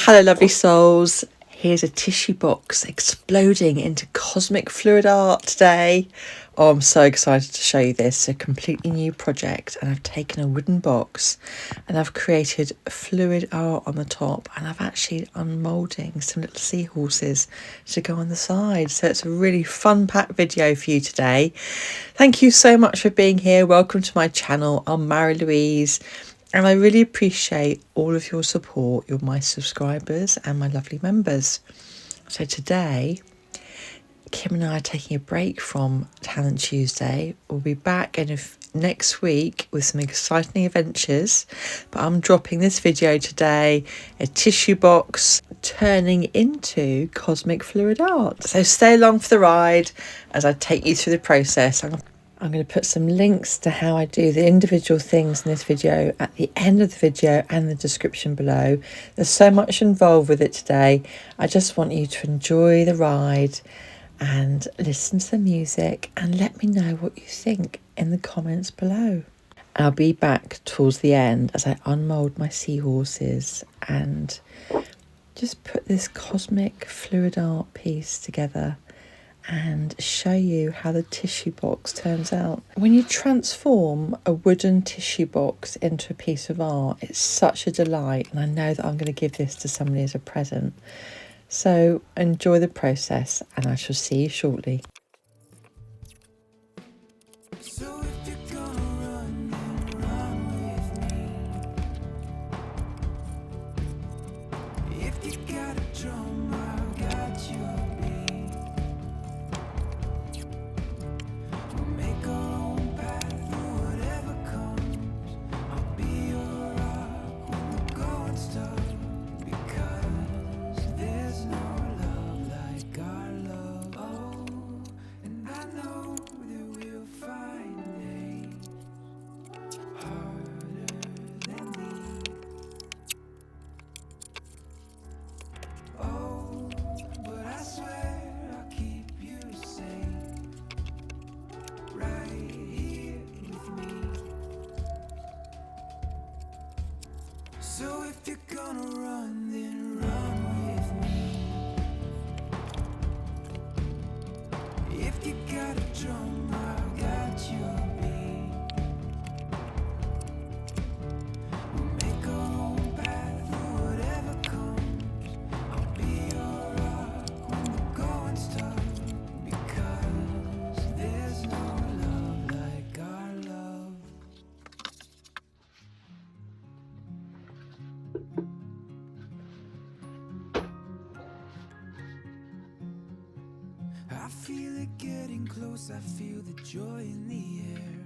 Hello lovely souls, here's a tissue box exploding into cosmic fluid art today. Oh, I'm so excited to show you this, a completely new project, and I've taken a wooden box and I've created fluid art on the top, and I've actually unmoulding some little seahorses to go on the side. So it's a really fun packed video for you today. Thank you so much for being here. Welcome to my channel. I'm Marie-Louise. And I really appreciate all of your support. You're my subscribers and my lovely members. So today, Kim and I are taking a break from Talent Tuesday. We'll be back next week with some exciting adventures. But I'm dropping this video today, a tissue box turning into cosmic fluid art. So stay along for the ride as I take you through the process. I'm going to put some links to how I do the individual things in this video at the end of the video and the description below. There's so much involved with it today. I just want you to enjoy the ride and listen to the music and let me know what you think in the comments below. I'll be back towards the end as I unmould my seahorses and just put this cosmic fluid art piece together and show you how the tissue box turns out. When you transform a wooden tissue box into a piece of art, it's such a delight, and I know that I'm going to give this to somebody as a present. So enjoy the process and I shall see you shortly. So if you're gonna run, then run with me. If you got a drum, I've got your beat. We'll make our own path through whatever comes. I'll be your rock when the going's tough, because there's no love like our love. I feel it getting close, I feel the joy in the air.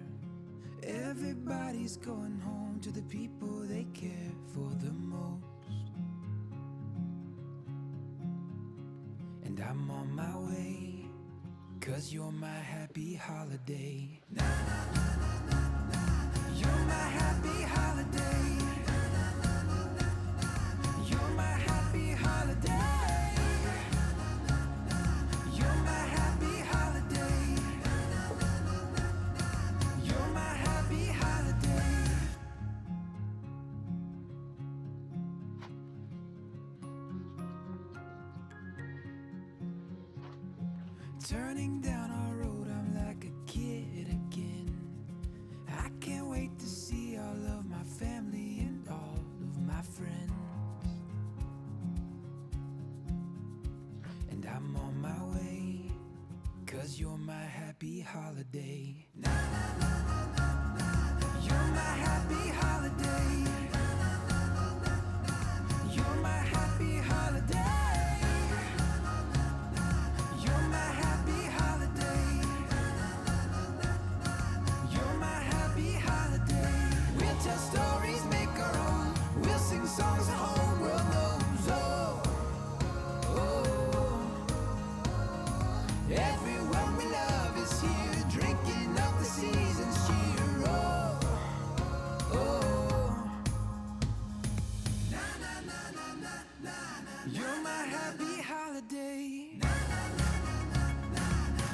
Everybody's going home to the people they care for the most. And I'm on my way, 'cause you're my happy holiday. Na, na, na, na, na, na. You're my happy holiday. Na, na, na, na, na, na. You're my happy holiday. Turning down our road, I'm like a kid again. I can't wait to see all of my family and all of my friends. And I'm on my way, 'cause you're my happy holiday. Na, na, na, na, na, na. You're my happy holiday. Na, na, na, na, na, na. You're my happy holiday. Stories make our own. We'll sing songs the whole world knows. Oh, oh. Everyone we love is here, drinking up the season's cheer. Oh, oh. Na na na na na na na. You're my happy holiday. Na na na na na na.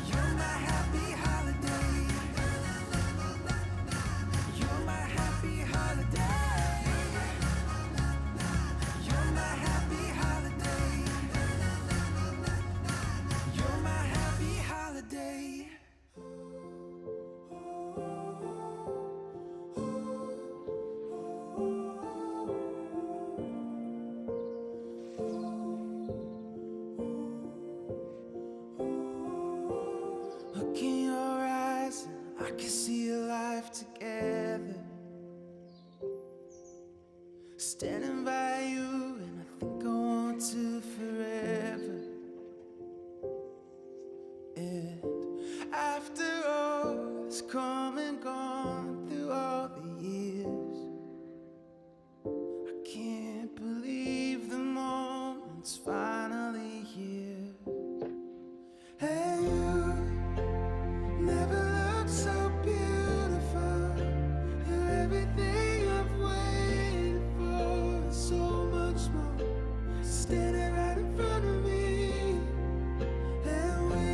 You're my happy holiday. Na na na na na na. You're my happy holiday. You're my happy holiday. can see a life together, standing by you, and I think I want to forever. And after all that's come and gone through all the years, I can't believe the moment's finally here. And you never looked so beautiful. You're everything I've waited for, and so much more. Standing right in front of me, and we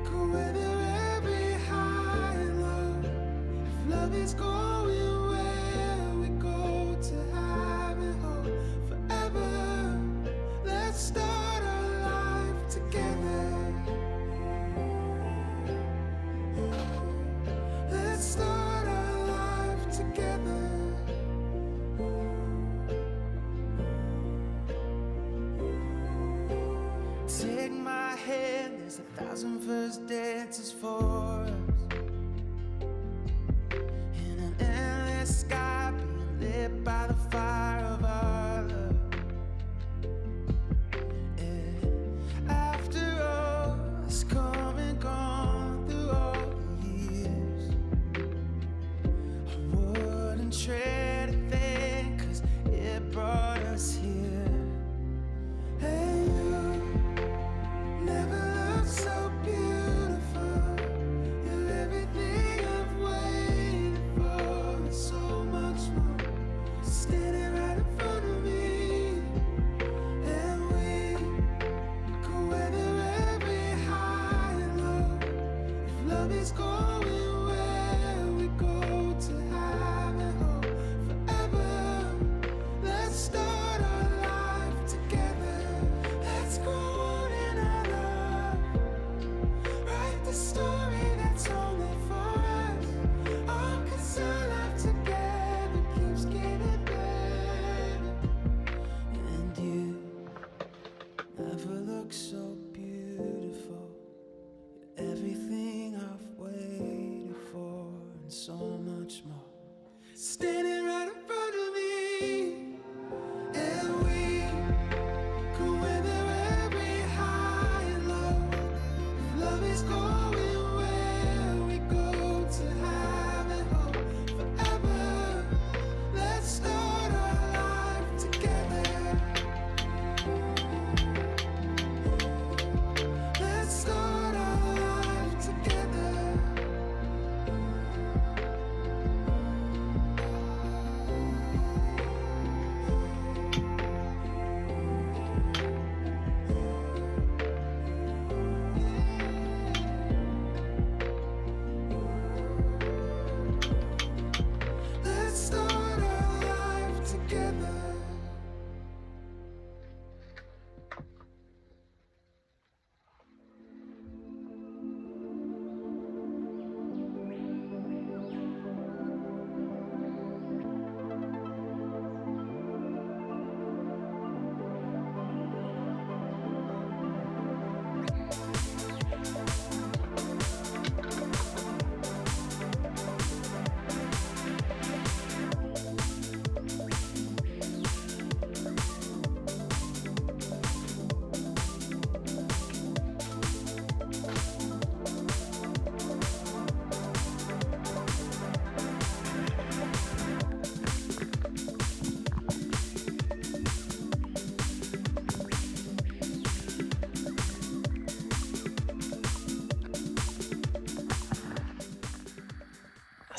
go weather every high and low. If love is going where we go to have it all forever, let's start our life together. Let's start our life together. Take my hand, there's 1,000 first dances for us, in an endless sky being lit by the fire of our love. And after all that's come and gone through all the years, I wouldn't trade a thing, 'cause it brought us here. Hey, you never looked so beautiful. You're everything I've waited for, and so much more. Standing right in front of me, and we go weather every high and low. If love is going where we go to have it all forever, let's start our life together. Let's grow old in our love, write the story that's only for us. Oh, 'cause our life together keeps getting better. And you never look so beautiful. You're everything I've waited for, and so much more. Standing right in front of me, and we go weather every high and low. If love is going where we go to have it all forever, let's start our life together. Let's start our life together. Let's start our life together.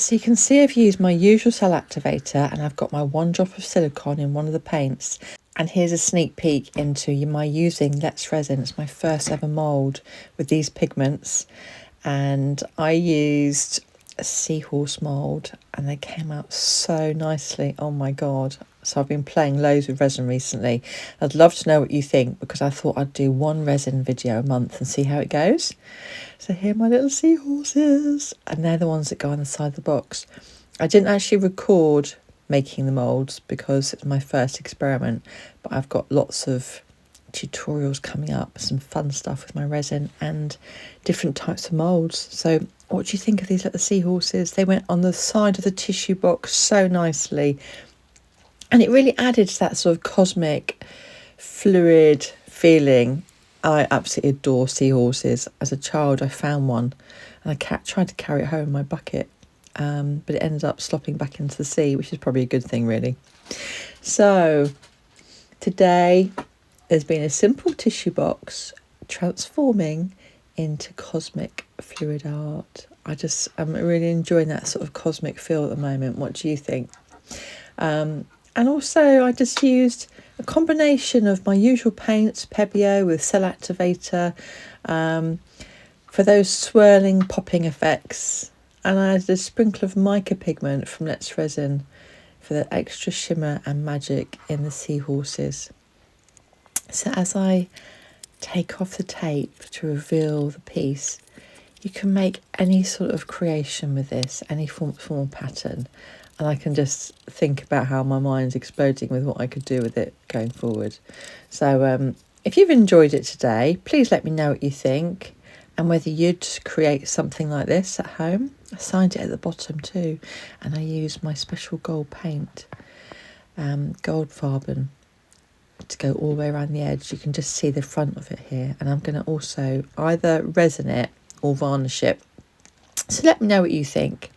So you can see I've used my usual cell activator, and I've got my 1 drop of silicone in one of the paints. And here's a sneak peek into my using Let's Resin. It's my first ever mould with these pigments, and I used a seahorse mould, and they came out so nicely. Oh my god. So I've been playing loads with resin recently. I'd love to know what you think, because I thought I'd do one resin video a month and see how it goes. So here are my little seahorses, and they're the ones that go on the side of the box. I didn't actually record making the moulds because it's my first experiment, but I've got lots of tutorials coming up, some fun stuff with my resin and different types of moulds. So what do you think of these little seahorses? They went on the side of the tissue box so nicely, and it really added to that sort of cosmic, fluid feeling. I absolutely adore seahorses. As a child, I found one and I tried to carry it home in my bucket, but it ended up slopping back into the sea, which is probably a good thing, really. So today there's been a simple tissue box transforming into cosmic fluid art. I'm really enjoying that sort of cosmic feel at the moment. What do you think? And also I just used a combination of my usual paints, Pebeo with cell activator, for those swirling popping effects. And I added a sprinkle of mica pigment from Let's Resin for the extra shimmer and magic in the seahorses. So as I take off the tape to reveal the piece, you can make any sort of creation with this, any formal pattern. And I can just think about how my mind's exploding with what I could do with it going forward. So if you've enjoyed it today, please let me know what you think and whether you'd create something like this at home. I signed it at the bottom too, and I used my special gold paint, gold farben, to go all the way around the edge. You can just see the front of it here, and I'm going to also either resin it or varnish it. So let me know what you think.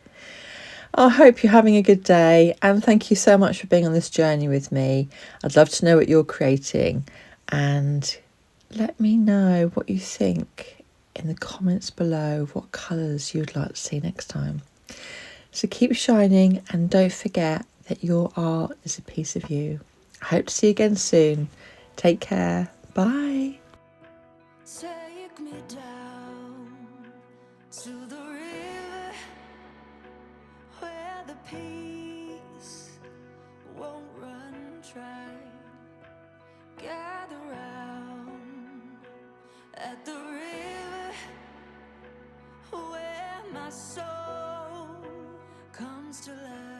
I hope you're having a good day, and thank you so much for being on this journey with me. I'd love to know what you're creating, and let me know what you think in the comments below, what colours you'd like to see next time. So keep shining, and don't forget that your art is a piece of you. I hope to see you again soon. Take care. Bye. Take me down to the river where the peace won't run dry. Gather round at the river where my soul comes to life.